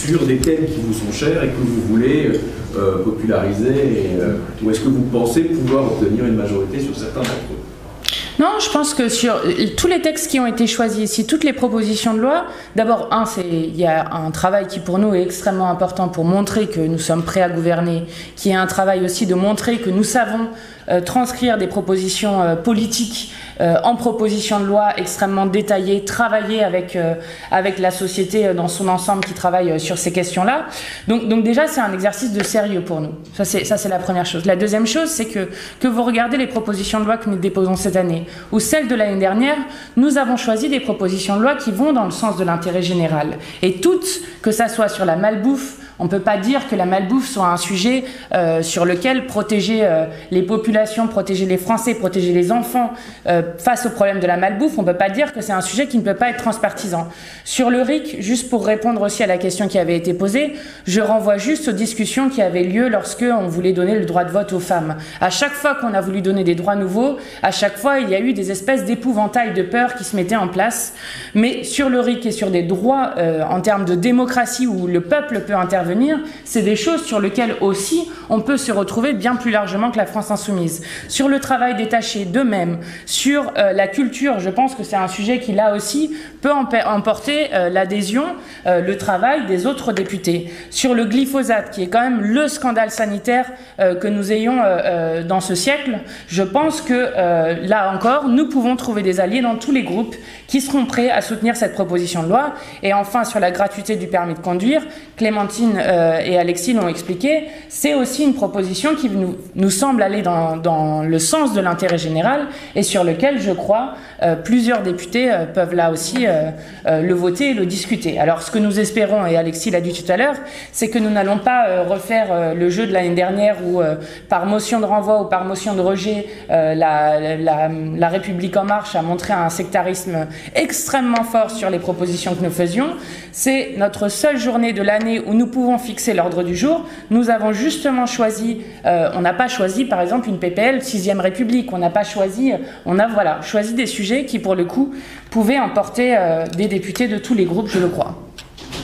sur des thèmes qui vous sont chers et que vous voulez populariser, ou est-ce que vous pensez pouvoir obtenir une majorité sur certains d'entre eux? Non, je pense que sur tous les textes qui ont été choisis ici, toutes les propositions de loi, d'abord, il y a un travail qui pour nous est extrêmement important pour montrer que nous sommes prêts à gouverner, qui est un travail aussi de montrer que nous savons transcrire des propositions politiques en propositions de loi extrêmement détaillées, travailler avec la société dans son ensemble qui travaille sur ces questions-là. Donc déjà, c'est un exercice de sérieux pour nous. Ça, c'est la première chose. La deuxième chose, c'est que vous regardez les propositions de loi que nous déposons cette année, ou celles de l'année dernière, nous avons choisi des propositions de loi qui vont dans le sens de l'intérêt général. Et toutes, que ça soit sur la malbouffe, on ne peut pas dire que la malbouffe soit un sujet sur lequel protéger les populations, protéger les Français, protéger les enfants face au problème de la malbouffe, on ne peut pas dire que c'est un sujet qui ne peut pas être transpartisan. Sur le RIC, juste pour répondre aussi à la question qui avait été posée, je renvoie juste aux discussions qui avaient lieu lorsque on voulait donner le droit de vote aux femmes. À chaque fois qu'on a voulu donner des droits nouveaux, à chaque fois il y a eu des espèces d'épouvantails de peur qui se mettaient en place. Mais sur le RIC et sur des droits en termes de démocratie où le peuple peut intervenir, c'est des choses sur lesquelles aussi on peut se retrouver bien plus largement que la France insoumise. Sur le travail détaché, de même. Sur la culture, je pense que c'est un sujet qui là aussi peut emporter l'adhésion, le travail des autres députés. Sur le glyphosate, qui est quand même le scandale sanitaire que nous ayons dans ce siècle, je pense que là encore, nous pouvons trouver des alliés dans tous les groupes qui seront prêts à soutenir cette proposition de loi. Et enfin, sur la gratuité du permis de conduire, Clémentine et Alexis l'ont expliqué, c'est aussi une proposition qui nous semble aller dans le sens de l'intérêt général et sur lequel, je crois, plusieurs députés peuvent là aussi le voter et le discuter. Alors, ce que nous espérons, et Alexis l'a dit tout à l'heure, c'est que nous n'allons pas refaire le jeu de l'année dernière où, par motion de renvoi ou par motion de rejet, la République En Marche a montré un sectarisme extrêmement fort sur les propositions que nous faisions. C'est notre seule journée de l'année où nous pouvons fixer l'ordre du jour. Nous avons justement choisi, on n'a pas choisi par exemple une PPL 6e République, on n'a pas choisi, choisi des sujets qui pour le coup pouvaient emporter des députés de tous les groupes, je le crois.